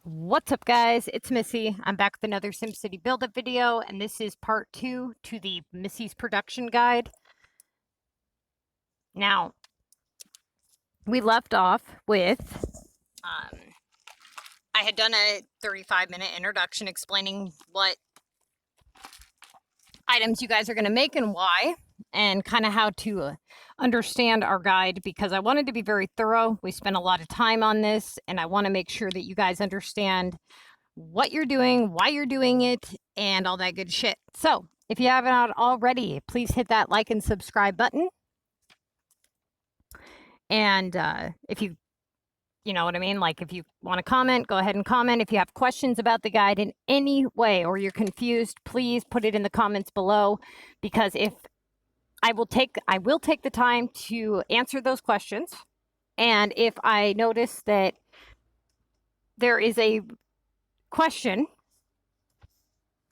What's up, guys? It's Missy. I'm back with another SimCity Buildit video, and this is part 2 to the Missy's production guide. Now, we left off with, I had done a 35-minute introduction explaining what items you guys are going to make and why, and kind of how to understand our guide, because I wanted to be very thorough. We spent a lot of time on this, and I want to make sure that you guys understand what you're doing, why you're doing it, and all that good shit. So if you haven't already, please hit that like and subscribe button. And if you know what I mean, like if you want to comment, go ahead and comment. If you have questions about the guide in any way or you're confused, please put it in the comments below, because if I will take the time to answer those questions. And if I notice that there is a question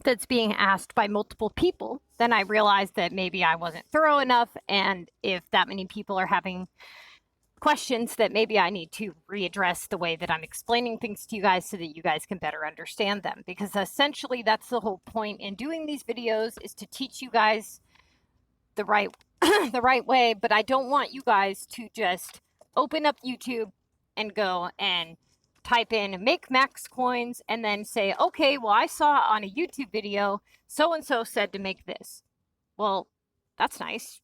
that's being asked by multiple people, then I realize that maybe I wasn't thorough enough. And if that many people are having questions, that maybe I need to readdress the way that I'm explaining things to you guys so that you guys can better understand them. Because essentially that's the whole point in doing these videos, is to teach you guys the right the right way. But I don't want you guys to just open up YouTube and go and type in make max coins and then say, okay, well, I saw on a YouTube video so-and-so said to make this. Well, that's nice.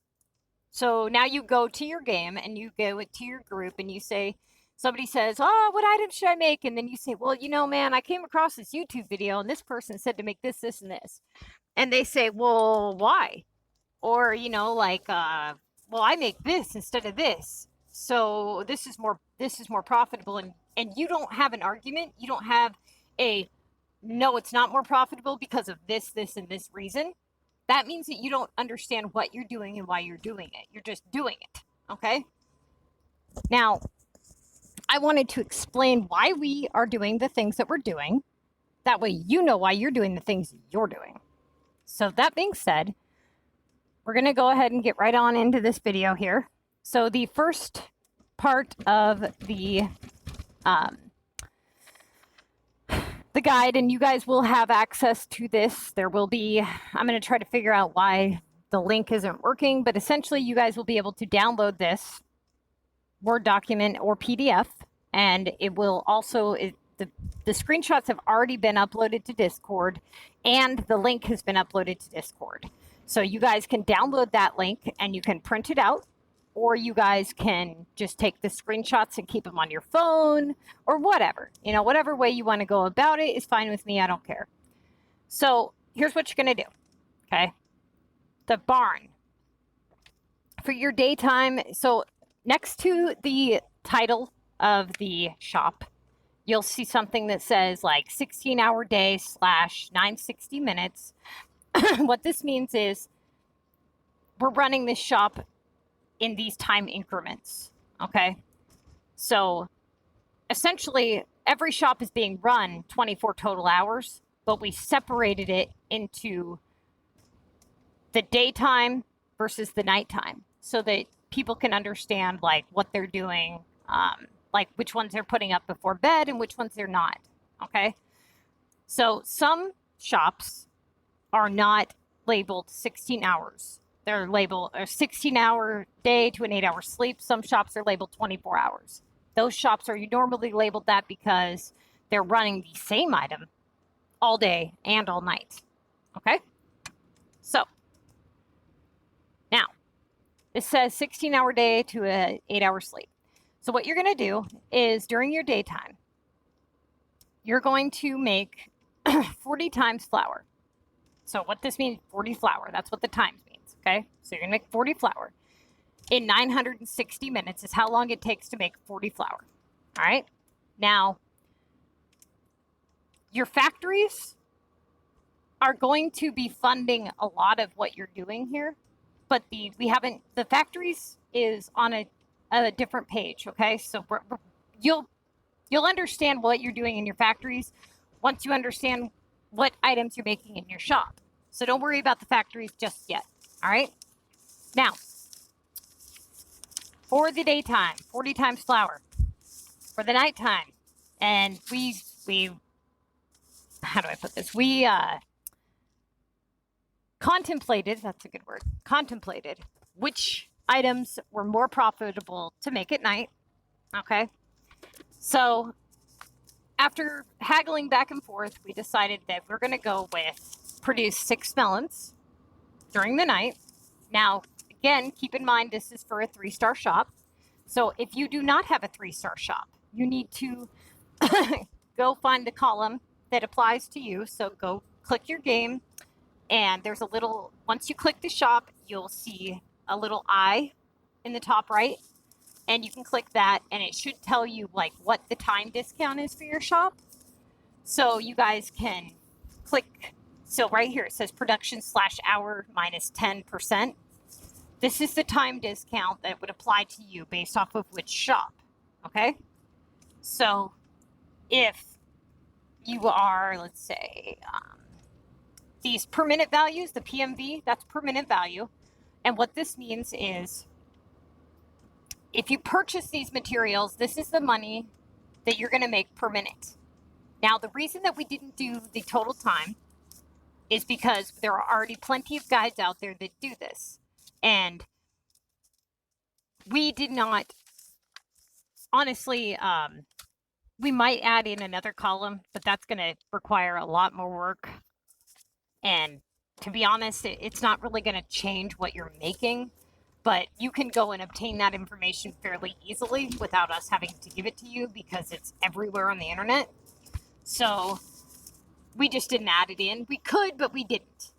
So now you go to your game and you go to your group and you say, somebody says, oh, what item should I make? And then you say, well, you know, man, I came across this YouTube video and this person said to make this, this, and this. And they say, well, why? Or, you know, like, well, I make this instead of this. So this is more profitable. And you don't have an argument. You don't have a, no, it's not more profitable because of this, this, and this reason. That means that you don't understand what you're doing and why you're doing it. You're just doing it, okay? Now, I wanted to explain why we are doing the things that we're doing. That way you know why you're doing the things you're doing. So that being said, we're going to go ahead and get right on into this video here. So the first part of the guide, and you guys will have access to this. There will be, I'm going to try to figure out why the link isn't working, but essentially you guys will be able to download this Word document or PDF, and it will also, the screenshots have already been uploaded to Discord, and the link has been uploaded to Discord. So you guys can download that link and you can print it out, or you guys can just take the screenshots and keep them on your phone or whatever. You know, whatever way you want to go about it is fine with me. I don't care. So here's what you're going to do, okay? The barn. For your daytime, so next to the title of the shop, you'll see something that says like 16-hour day / 960 minutes. What this means is we're running this shop in these time increments, okay? So essentially every shop is being run 24 total hours, but we separated it into the daytime versus the nighttime so that people can understand like what they're doing, like which ones they're putting up before bed and which ones they're not, okay? So some shops are not labeled 16 hours. They're labeled a 16-hour day to an 8-hour sleep. Some shops are labeled 24 hours. Those shops are normally labeled that because they're running the same item all day and all night. Okay? So, now, it says 16-hour day to an 8-hour sleep. So what you're going to do is during your daytime, you're going to make 40 times flour. So what this means, 40 flour, that's what the times means. Okay, so you're gonna make 40 flour in 960 minutes is how long it takes to make 40 flour. All right, now your factories are going to be funding a lot of what you're doing here, but the factories is on a different page. Okay, so you'll understand what you're doing in your factories once you understand what items you're making in your shop. So don't worry about the factories just yet. All right. Now, for the daytime, 40 times flour. For the nighttime, and we how do I put this? We contemplated, that's a good word, contemplated which items were more profitable to make at night. Okay. So after haggling back and forth, we decided that we're going to go with produce 6 melons during the night. Now, again, keep in mind, this is for a 3-star shop. So if you do not have a 3-star shop, you need to go find the column that applies to you. So go click your game, and there's a little, once you click the shop, you'll see a little eye in the top right, and you can click that, and it should tell you like what the time discount is for your shop. So you guys can click, so right here it says production/hour minus 10%. This is the time discount that would apply to you based off of which shop. Okay. So if you are, let's say, these per minute values, the PMV, that's per minute value. And what this means is if you purchase these materials, this is the money that you're going to make per minute. Now, the reason that we didn't do the total time is because there are already plenty of guides out there that do this. And we did not, honestly, we might add in another column, but that's going to require a lot more work. And to be honest, it's not really going to change what you're making, but you can go and obtain that information fairly easily without us having to give it to you because it's everywhere on the internet. So we just didn't add it in. We could, but we didn't.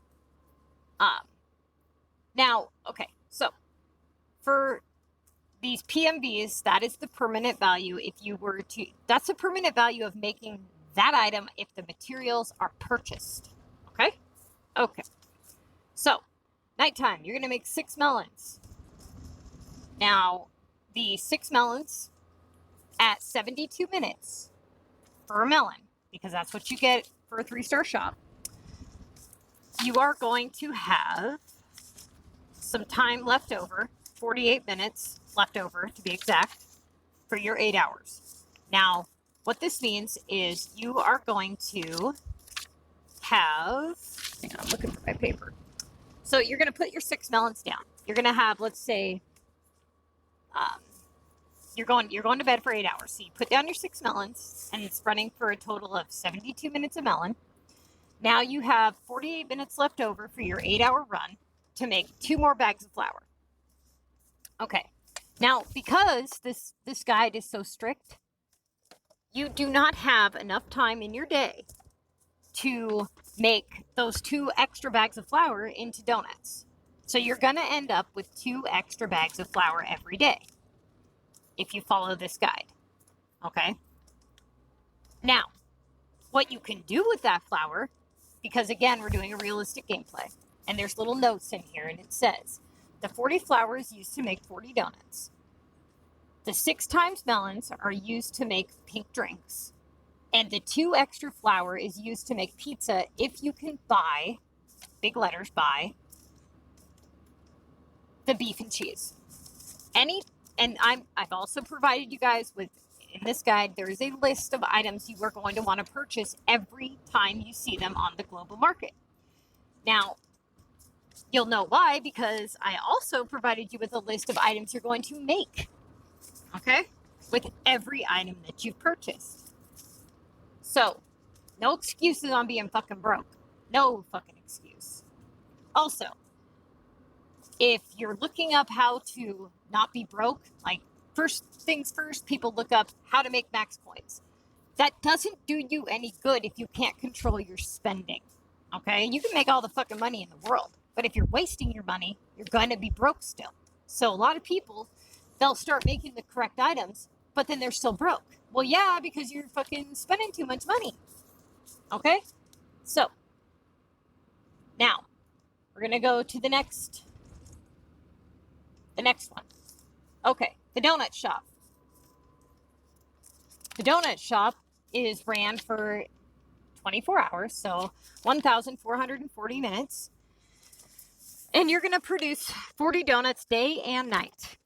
Now, okay, so for these PMVs, that is the permanent value. If you were to, that's the permanent value of making that item if the materials are purchased. Okay? Okay. So, nighttime, you're going to make 6 melons. Now, the 6 melons at 72 minutes per melon, because that's what you get for a 3-star shop, you are going to have some time left over, 48 minutes left over to be exact, for your 8 hours. Now, what this means is you are going to have, hang on, I'm looking for my paper. So you're going to put your 6 melons down. You're going to have, let's say, you're going to bed for 8 hours. So you put down your 6 melons, and it's running for a total of 72 minutes a melon. Now you have 48 minutes left over for your 8-hour run to make 2 more bags of flour. Okay. Now, because this guide is so strict, you do not have enough time in your day to make those 2 extra bags of flour into donuts. So you're going to end up with 2 extra bags of flour every day if you follow this guide. Okay? Now, what you can do with that flour, because again, we're doing a realistic gameplay, and there's little notes in here, and it says, the 40 flour is used to make 40 donuts. The 6 times melons are used to make pink drinks. And the 2 extra flour is used to make pizza if you can buy, big letters, buy, the beef and cheese. I've also provided you guys with, in this guide, there is a list of items you are going to want to purchase every time you see them on the global market. Now, you'll know why, because I also provided you with a list of items you're going to make, okay, with every item that you've purchased. So, no excuses on being fucking broke. No fucking excuse. Also, if you're looking up how to not be broke, like, first things first, people look up how to make max coins. That doesn't do you any good if you can't control your spending, okay? You can make all the fucking money in the world, but if you're wasting your money, you're going to be broke still. So a lot of people, they'll start making the correct items, but then they're still broke. Well, yeah, because you're fucking spending too much money, okay? So, now, we're going to go to the next one. Okay, the donut shop. The donut shop is ran for 24 hours, so 1,440 minutes. And you're going to produce 40 donuts day and night.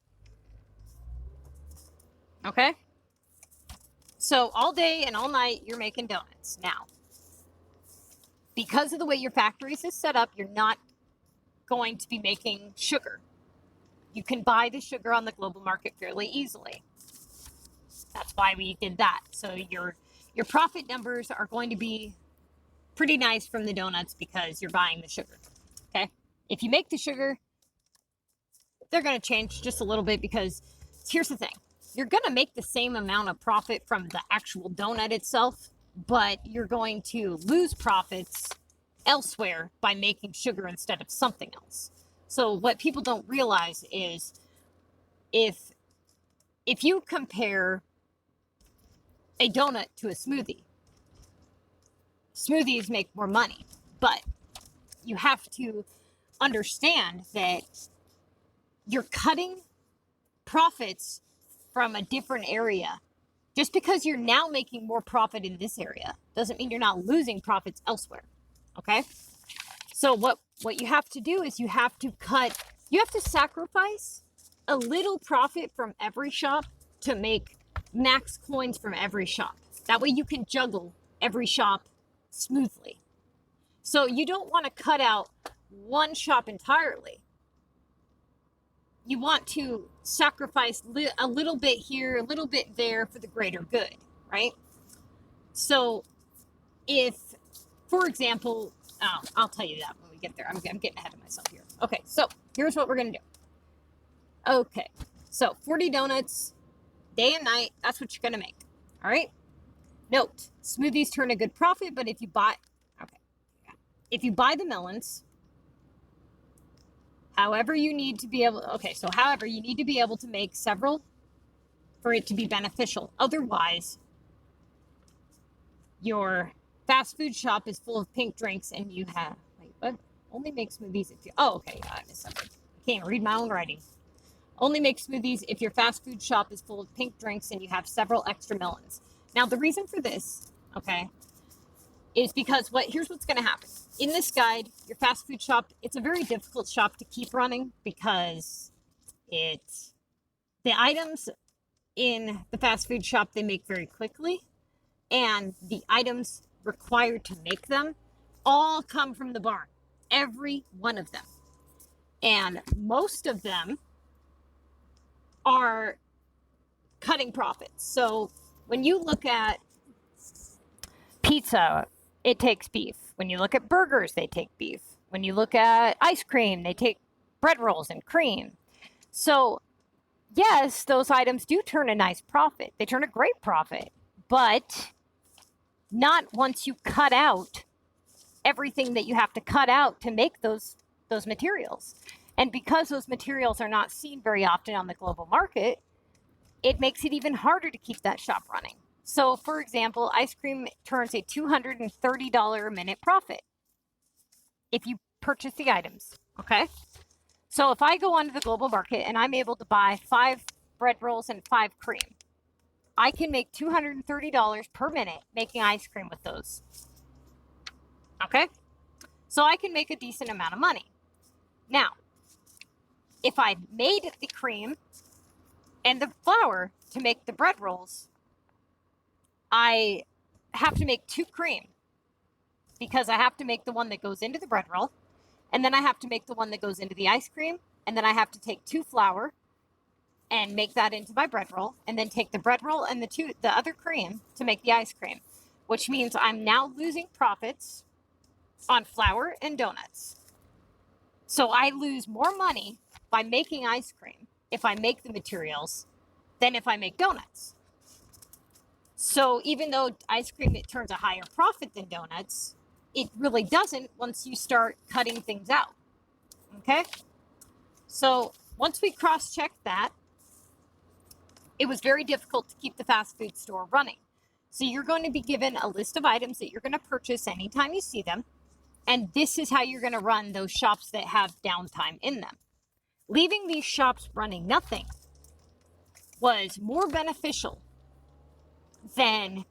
Okay? So all day and all night, you're making donuts. Now, because of the way your factories is set up, you're not going to be making sugar. You can buy the sugar on the global market fairly easily. That's why we did that. So your profit numbers are going to be pretty nice from the donuts because you're buying the sugar. Okay? If you make the sugar, they're going to change just a little bit because here's the thing. You're going to make the same amount of profit from the actual donut itself, but you're going to lose profits elsewhere by making sugar instead of something else. So what people don't realize is if you compare a donut to a smoothie, smoothies make more money, but you have to understand that you're cutting profits from a different area. Just because you're now making more profit in this area doesn't mean you're not losing profits elsewhere. Okay? So what you have to do is you have to sacrifice a little profit from every shop to make max coins from every shop. That way you can juggle every shop smoothly. So you don't want to cut out one shop entirely. You want to sacrifice a little bit here, a little bit there for the greater good, right? So if, for example, I'll tell you that when we get there. I'm getting ahead of myself here. Okay, so here's what we're going to do. Okay, so 40 donuts, day and night, that's what you're going to make, all right? Note, smoothies turn a good profit, but if you buy the melons, however, you need to be able to make several for it to be beneficial. Otherwise, your fast food shop is full of pink drinks and you have, only make smoothies if you, I missed something. I can't read my own writing. Only make smoothies if your fast food shop is full of pink drinks and you have several extra melons. Now, the reason for this, is because here's what's going to happen. In this guide, your fast food shop, it's a very difficult shop to keep running because the items in the fast food shop, they make very quickly, and the items required to make them all come from the barn, every one of them. And most of them are cutting profits. So when you look at pizza, it takes beef. When you look at burgers, they take beef. When you look at ice cream, they take bread rolls and cream. So yes, those items do turn a nice profit. They turn a great profit, but not once you cut out everything that you have to cut out to make those materials. And because those materials are not seen very often on the global market, it makes it even harder to keep that shop running. So, for example, ice cream turns a $230 a minute profit if you purchase the items, okay? So if I go onto the global market and I'm able to buy 5 bread rolls and 5 cream, I can make $230 per minute making ice cream with those, okay? So I can make a decent amount of money. Now, if I made the cream and the flour to make the bread rolls, I have to make 2 cream because I have to make the one that goes into the bread roll, and then I have to make the one that goes into the ice cream, and then I have to take 2 flour and make that into my bread roll, and then take the bread roll and the other cream to make the ice cream, which means I'm now losing profits on flour and donuts. So I lose more money by making ice cream if I make the materials than if I make donuts. So even though ice cream, it turns a higher profit than donuts, it really doesn't once you start cutting things out, okay? So once we cross-checked that, it was very difficult to keep the fast food store running. So you're going to be given a list of items that you're going to purchase anytime you see them, and this is how you're going to run those shops that have downtime in them. Leaving these shops running nothing was more beneficial than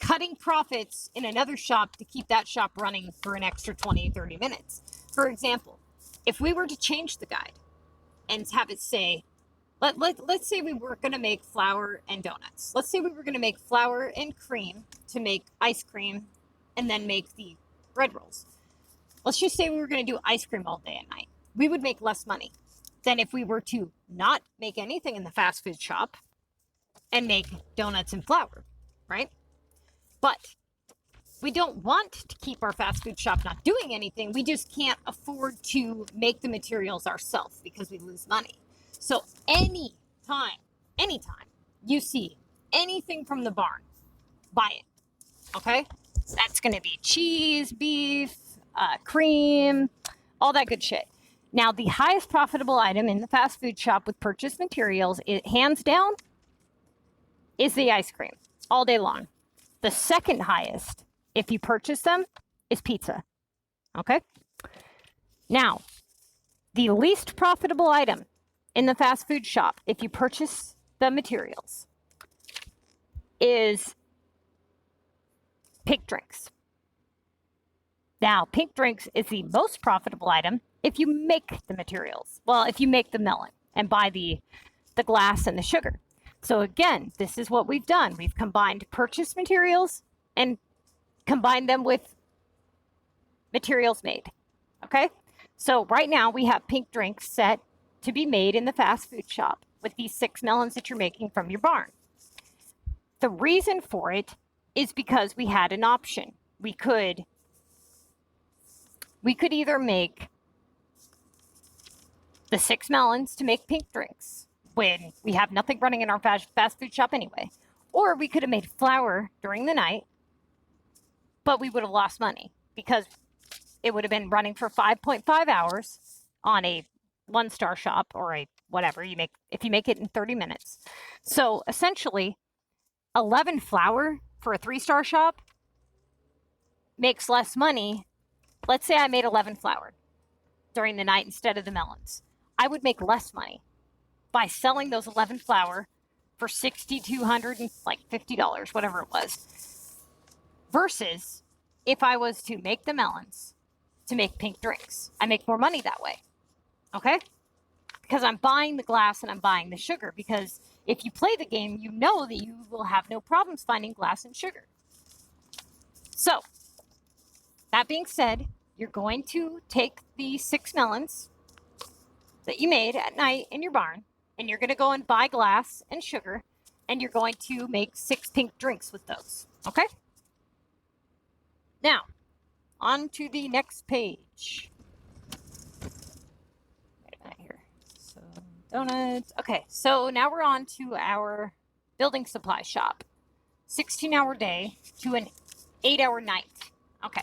cutting profits in another shop to keep that shop running for an extra 20, 30 minutes. For example, if we were to change the guide and have it say let's say we were going to make flour and donuts. Let's say we were going to make flour and cream to make ice cream and then make the bread rolls. Let's just say we were going to do ice cream all day and night. We would make less money than if we were to not make anything in the fast food shop and make donuts and flour, right? But we don't want to keep our fast food shop not doing anything. We just can't afford to make the materials ourselves because we lose money. So anytime you see anything from the barn, buy it, okay? That's going to be cheese, beef, cream, all that good shit. Now, the highest profitable item in the fast food shop with purchased materials, hands down, is the ice cream all day long. The second highest, if you purchase them, is pizza, okay? Now, the least profitable item in the fast food shop, if you purchase the materials, is pink drinks. Now, pink drinks is the most profitable item if you make the materials. Well, if you make the melon and buy the glass and the sugar. So again, this is what we've done. We've combined purchased materials and combined them with materials made. Okay? So right now we have pink drinks set to be made in the fast food shop with these 6 melons that you're making from your barn. The reason for it is because we had an option. We could either make the 6 melons to make pink drinks when we have nothing running in our fast food shop anyway, or we could have made flour during the night, but we would have lost money because it would have been running for 5.5 hours on a 1-star shop or a whatever you make, if you make it in 30 minutes. So essentially 11 flour for a 3-star shop makes less money. Let's say I made 11 flour during the night instead of the melons. I would make less money by selling those 11 flour for $6,250, whatever it was, versus if I was to make the melons to make pink drinks. I make more money that way, okay? Because I'm buying the glass and I'm buying the sugar, because if you play the game, you know that you will have no problems finding glass and sugar. So, that being said, you're going to take the 6 melons that you made at night in your barn, and you're going to go and buy glass and sugar, and you're going to make 6 pink drinks with those, okay? Now, on to the next page. Right here. So, donuts. Okay, so now we're on to our building supply shop. 16-hour day to an 8-hour night. Okay.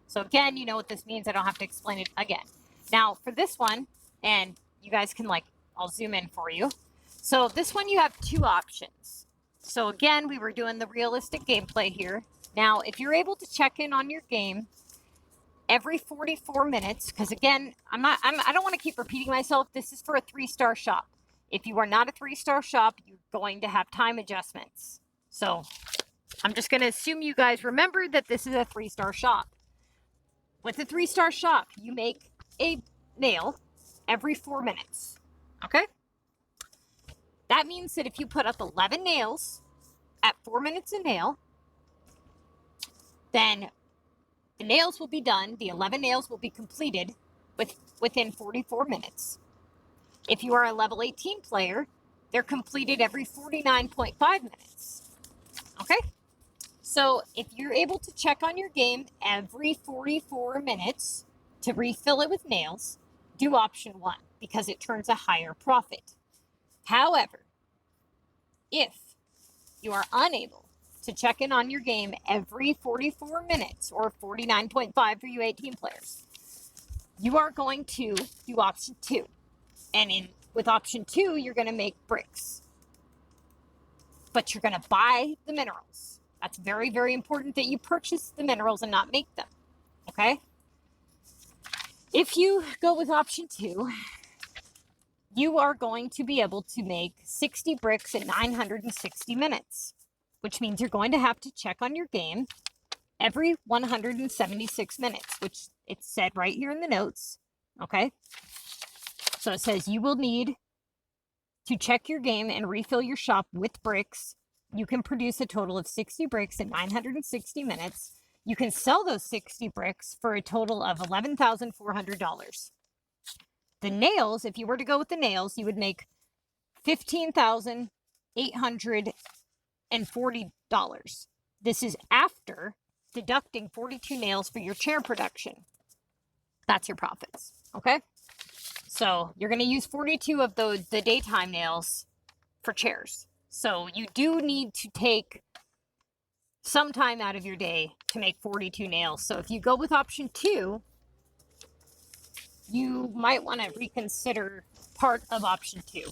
So again, you know what this means. I don't have to explain it again. Now, for this one, and you guys can I'll zoom in for you. So this one, you have 2 options. So again, we were doing the realistic gameplay here. Now, if you're able to check in on your game every 44 minutes, because again, I don't want to keep repeating myself. This is for a 3-star shop. If you are not a 3-star shop, you're going to have time adjustments. So I'm just going to assume you guys remember that this is a 3-star shop. With a 3-star shop, you make a nail every 4 minutes, okay? That means that if you put up 11 nails at 4 minutes a nail, then the nails will be done. The 11 nails will be completed within 44 minutes. If you are a level 18 player, they're completed every 49.5 minutes, okay? So if you're able to check on your game every 44 minutes to refill it with nails, do option 1 because it turns a higher profit. However, if you are unable to check in on your game every 44 minutes or 49.5 for you 18 players, you are going to do option 2. And with option 2, you're going to make bricks. But you're going to buy the minerals. That's very, very important that you purchase the minerals and not make them, okay? If you go with option 2, you are going to be able to make 60 bricks in 960 minutes, which means you're going to have to check on your game every 176 minutes, which it's said right here in the notes, okay? So it says you will need To check your game and refill your shop with bricks, you can produce a total of 60 bricks in 960 minutes. You can sell those 60 bricks for a total of $11,400. The nails, if you were to go with the nails, you would make $15,840. This is after deducting 42 nails for your chair production. That's your profits, okay? So you're going to use 42 of the daytime nails for chairs. So you do need to take some time out of your day to make 42 nails. So if you go with option 2, you might want to reconsider part of option 2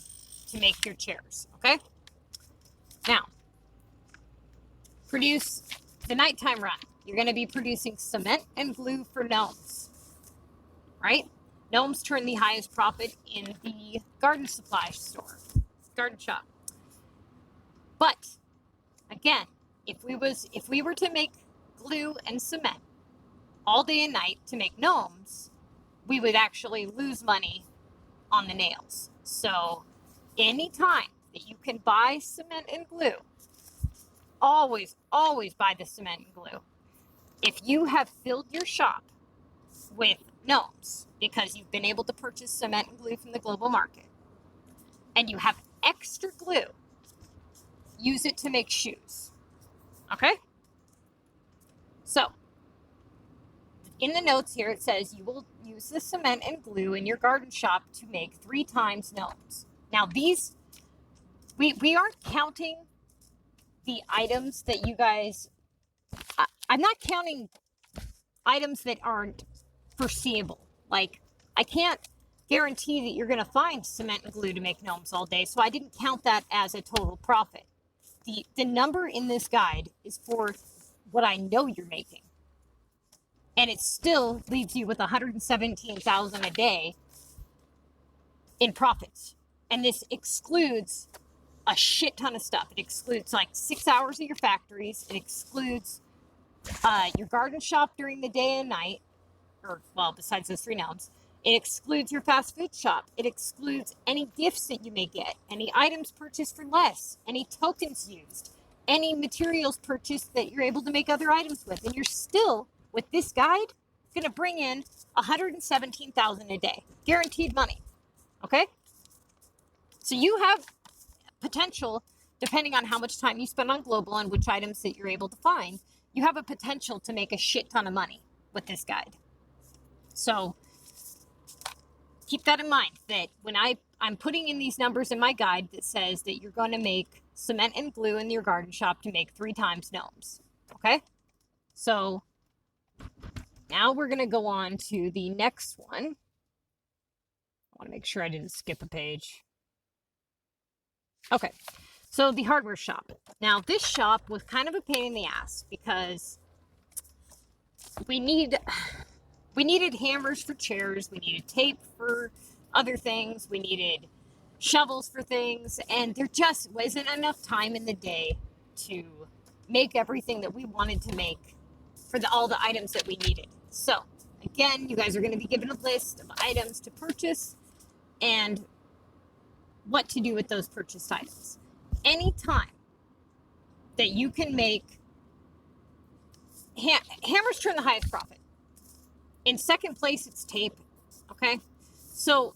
to make your chairs, okay? Now, produce the nighttime run. You're going to be producing cement and glue for gnomes, right? Gnomes turn the highest profit in the garden supply store, garden shop. But again, if we were to make glue and cement all day and night to make gnomes, we would actually lose money on the nails. So anytime that you can buy cement and glue, always buy the cement and glue. If you have filled your shop with gnomes because you've been able to purchase cement and glue from the global market, and you have extra glue, use it to make shoes. Okay? So, in the notes here, it says you will use the cement and glue in your garden shop to make 3 times gnomes. Now, these, we aren't counting the items that you guys, I'm not counting items that aren't foreseeable. Like, I can't guarantee that you're going to find cement and glue to make gnomes all day, so I didn't count that as a total profit. The number in this guide is for what I know you're making. And it still leaves you with $117,000 a day in profits. And this excludes a shit ton of stuff. It excludes like 6 hours of your factories. It excludes your garden shop during the day and night, or, well, besides those 3 gnomes. It excludes your fast food shop. It excludes any gifts that you may get, any items purchased for less, any tokens used, any materials purchased that you're able to make other items with. And you're still, with this guide, going to bring in $117,000 a day. Guaranteed money. Okay? So you have potential, depending on how much time you spend on global and which items that you're able to find, you have a potential to make a shit ton of money with this guide. So keep that in mind, that when I'm putting in these numbers in my guide that says that you're going to make cement and glue in your garden shop to make 3 times gnomes. Okay? So now we're going to go on to the next one. I want to make sure I didn't skip a page. Okay. So the hardware shop. Now this shop was kind of a pain in the ass because we needed hammers for chairs, we needed tape for other things, we needed shovels for things, and there just wasn't enough time in the day to make everything that we wanted to make for all the items that we needed. So, again, you guys are going to be given a list of items to purchase and what to do with those purchased items. Anytime that you can make hammers turn the highest profit. In second place, it's tape, okay? So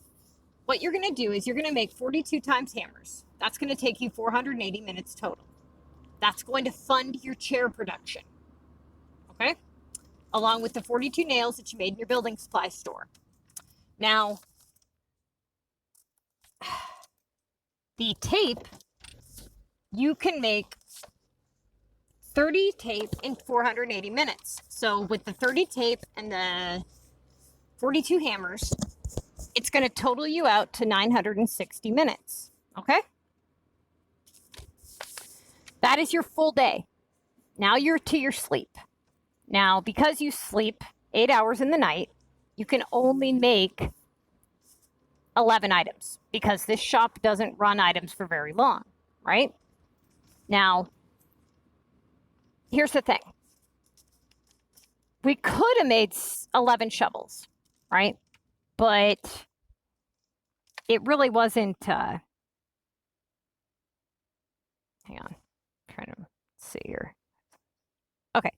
what you're going to do is you're going to make 42 times hammers. That's going to take you 480 minutes total. That's going to fund your chair production, okay? Along with the 42 nails that you made in your building supply store. Now, the tape, you can make 30 tape in 480 minutes. So with the 30 tape and the 42 hammers, it's going to total you out to 960 minutes. Okay? That is your full day. Now you're to your sleep. Now, because you sleep 8 hours in the night, you can only make 11 items because this shop doesn't run items for very long, right? Now, here's the thing. We could have made 11 shovels, right? But it really wasn't hang on, I'm trying to see here. Okay,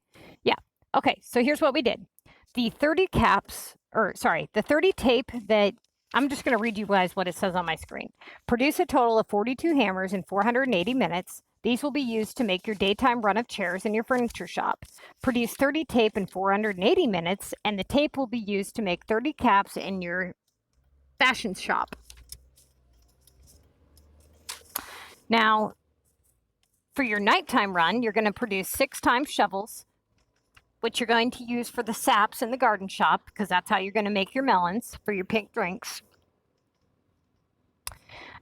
yeah, okay, so here's what we did. The 30 caps, or sorry, the 30 tape that, I'm just gonna read you guys what it says on my screen. Produce a total of 42 hammers in 480 minutes. These will be used to make your daytime run of chairs in your furniture shop. Produce 30 tape in 480 minutes, and the tape will be used to make 30 caps in your fashion shop. Now, for your nighttime run, you're going to produce 6 times shovels, which you're going to use for the saps in the garden shop, because that's how you're going to make your melons for your pink drinks.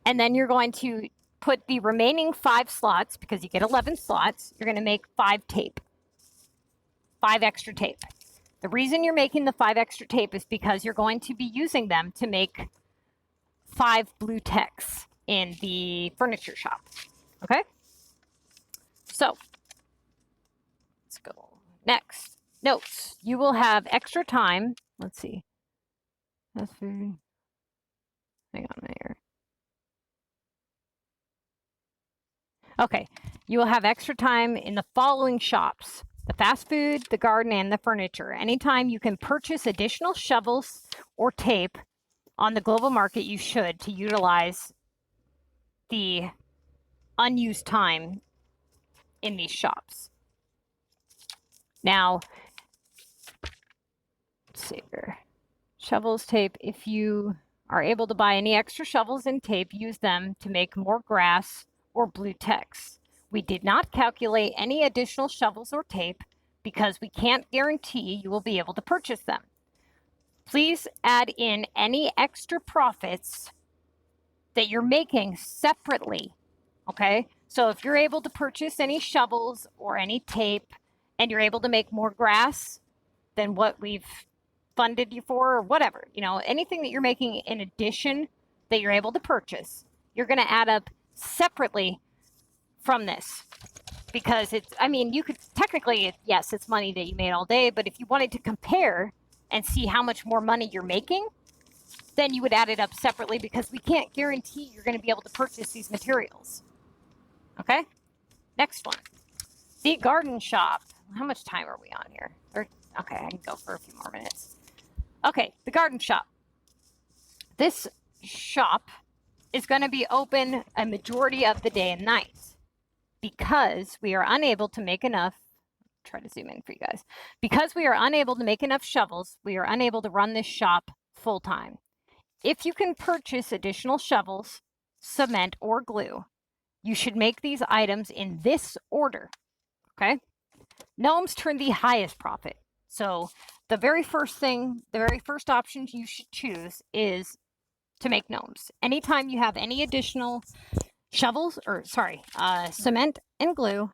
And then you're going to put the remaining 5 slots, because you get 11 slots, you're going to make 5 tape. 5 extra tape. The reason you're making the 5 extra tape is because you're going to be using them to make 5 blue techs in the furniture shop. Okay? So, let's go. Next, notes. You will have extra time. Let's see. That's food. Hang on here. Okay, you will have extra time in the following shops: the fast food, the garden, and the furniture. Anytime you can purchase additional shovels or tape on the global market, you should, to utilize the unused time in these shops. Now, let's see here. Shovels, tape. If you are able to buy any extra shovels and tape, use them to make more grass or blue text. We did not calculate any additional shovels or tape because we can't guarantee you will be able to purchase them. Please add in any extra profits that you're making separately, okay? So if you're able to purchase any shovels or any tape and you're able to make more grass than what we've funded you for, or whatever, you know, anything that you're making in addition that you're able to purchase, you're going to add up separately from this, because it's, I mean, you could technically, yes, it's money that you made all day, but if you wanted to compare and see how much more money you're making, then you would add it up separately, because we can't guarantee you're going to be able to purchase these materials. Okay, next one, the garden shop. How much time are we on here? Okay, I can go for a few more minutes. Okay, the garden shop. This shop is going to be open a majority of the day and night because we are unable to make enough. Try to zoom in for you guys. Because we are unable to make enough shovels, we are unable to run this shop full time. If you can purchase additional shovels, cement, or glue, you should make these items in this order. Okay? Gnomes turn the highest profit. So the very first thing, the very first option you should choose is to make gnomes. Anytime you have any additional shovels, or sorry, cement and glue,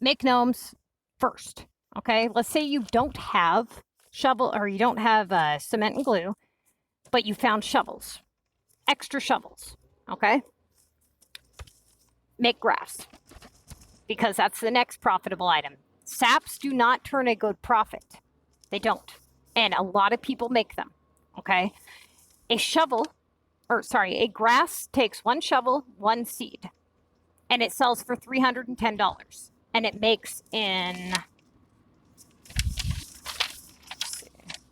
make gnomes first. Okay, let's say you don't have shovel, or you don't have cement and glue, but you found shovels, extra shovels. Okay, make grass, because that's the next profitable item. Saps do not turn a good profit. They don't, and a lot of people make them. Okay, a shovel, or sorry, a grass takes 1 shovel, 1 seed, and it sells for $310. And it makes in,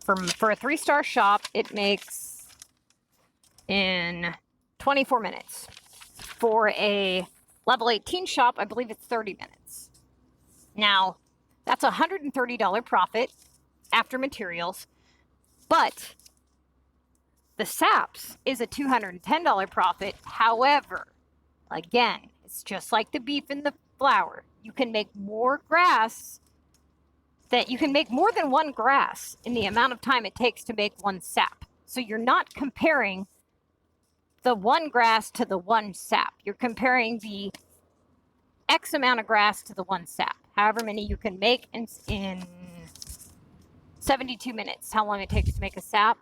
for a 3-star shop, it makes in 24 minutes. For a level 18 shop, I believe it's 30 minutes. Now, that's a $130 profit after materials, but the saps is a $210 profit. However, again, it's just like the beef and the flour. You can make more grass, that you can make more than 1 grass in the amount of time it takes to make 1 sap. So you're not comparing the 1 grass to the 1 sap. You're comparing the X amount of grass to the 1 sap. However many you can make in 72 minutes, how long it takes to make a sap.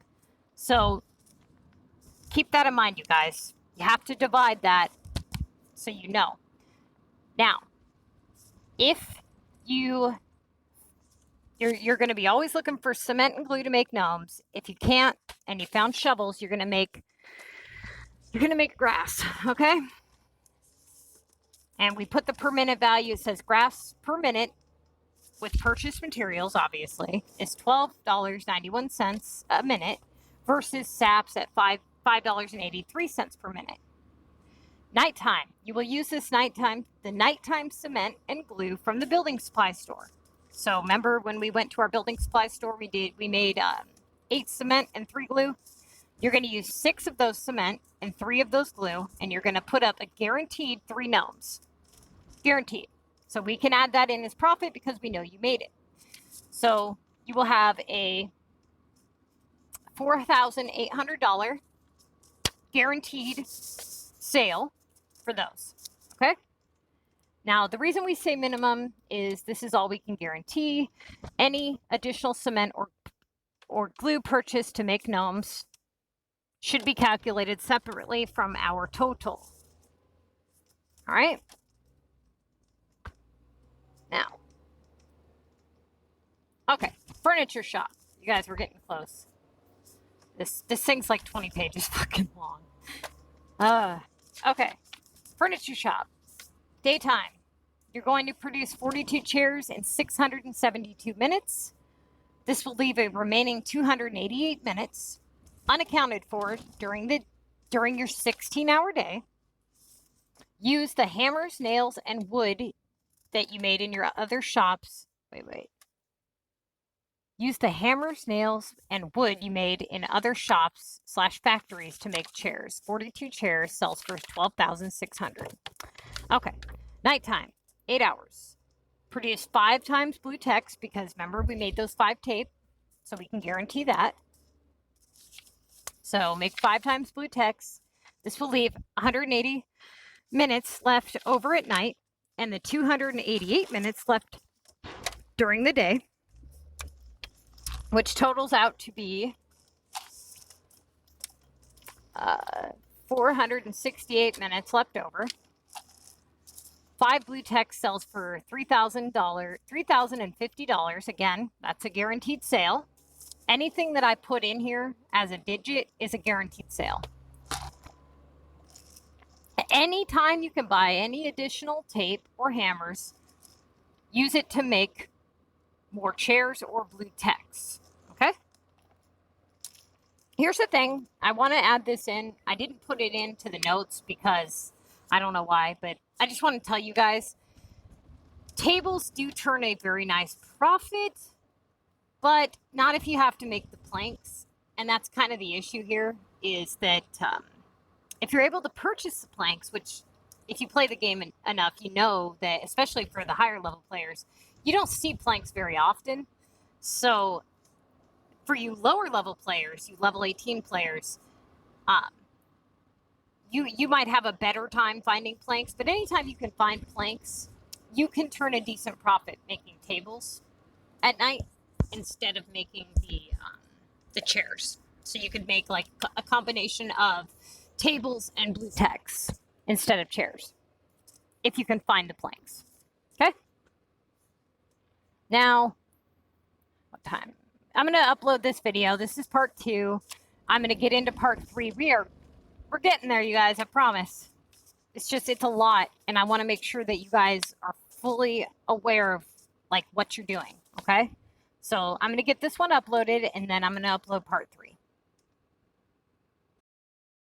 So keep that in mind, you guys. You have to divide that so you know. Now, if you're going to be always looking for cement and glue to make gnomes. If you can't and you found shovels, you're going to make grass, okay? And we put the per minute value. It says graphs per minute with purchased materials, obviously, is $12.91 a minute versus SAPs at $5.83 per minute. Nighttime. You will use the nighttime cement and glue from the building supply store. So remember when we went to our building supply store, we made 8 cement and 3 glue. You're going to use 6 of those cement and 3 of those glue, and you're going to put up a guaranteed 3 gnomes. Guaranteed. So we can add that in as profit because we know you made it. So you will have a $4,800 guaranteed sale for those. Okay? Now, the reason we say minimum is this is all we can guarantee. Any additional cement or glue purchased to make gnomes should be calculated separately from our total. All right? Now, okay, furniture shop. You guys, we're getting close. This thing's like 20 pages fucking long. Okay, furniture shop. Daytime. You're going to produce 42 chairs in 672 minutes. This will leave a remaining 288 minutes unaccounted for during your 16-hour day. Use the hammers, nails, and wood that you made in your other shops. Wait. Use the hammers, nails, and wood you made in other shops / factories to make chairs. 42 chairs sells for $12,600. Okay. Nighttime, 8 hours. Produce 5 times blue text because remember we made those 5 tape, so we can guarantee that. So make 5 times blue text. This will leave 180 minutes left over at night and the 288 minutes left during the day, which totals out to be 468 minutes left over. 5 blue text sells for $3,050. Again, that's a guaranteed sale. Anything that I put in here as a digit is a guaranteed sale. Anytime you can buy any additional tape or hammers, use it to make more chairs or blue text. Okay? Here's the thing. I want to add this in. I didn't put it into the notes because I don't know why, but I just want to tell you guys, tables do turn a very nice profit, but not if you have to make the planks. And that's kind of the issue here, is that if you're able to purchase the planks, which if you play the game enough, you know that, especially for the higher level players, you don't see planks very often. So for you lower level players, you level 18 players, you might have a better time finding planks, but anytime you can find planks, you can turn a decent profit making tables at night instead of making the chairs. So you could make like a combination of tables and blue text instead of chairs if you can find the planks. Okay? Now, what time? I'm going to upload this video. This is part 2. I'm going to get into part 3. We're getting there, you guys, I promise. It's a lot, and I want to make sure that you guys are fully aware of, like, what you're doing, okay? So I'm going to get this one uploaded, and then I'm going to upload part 3.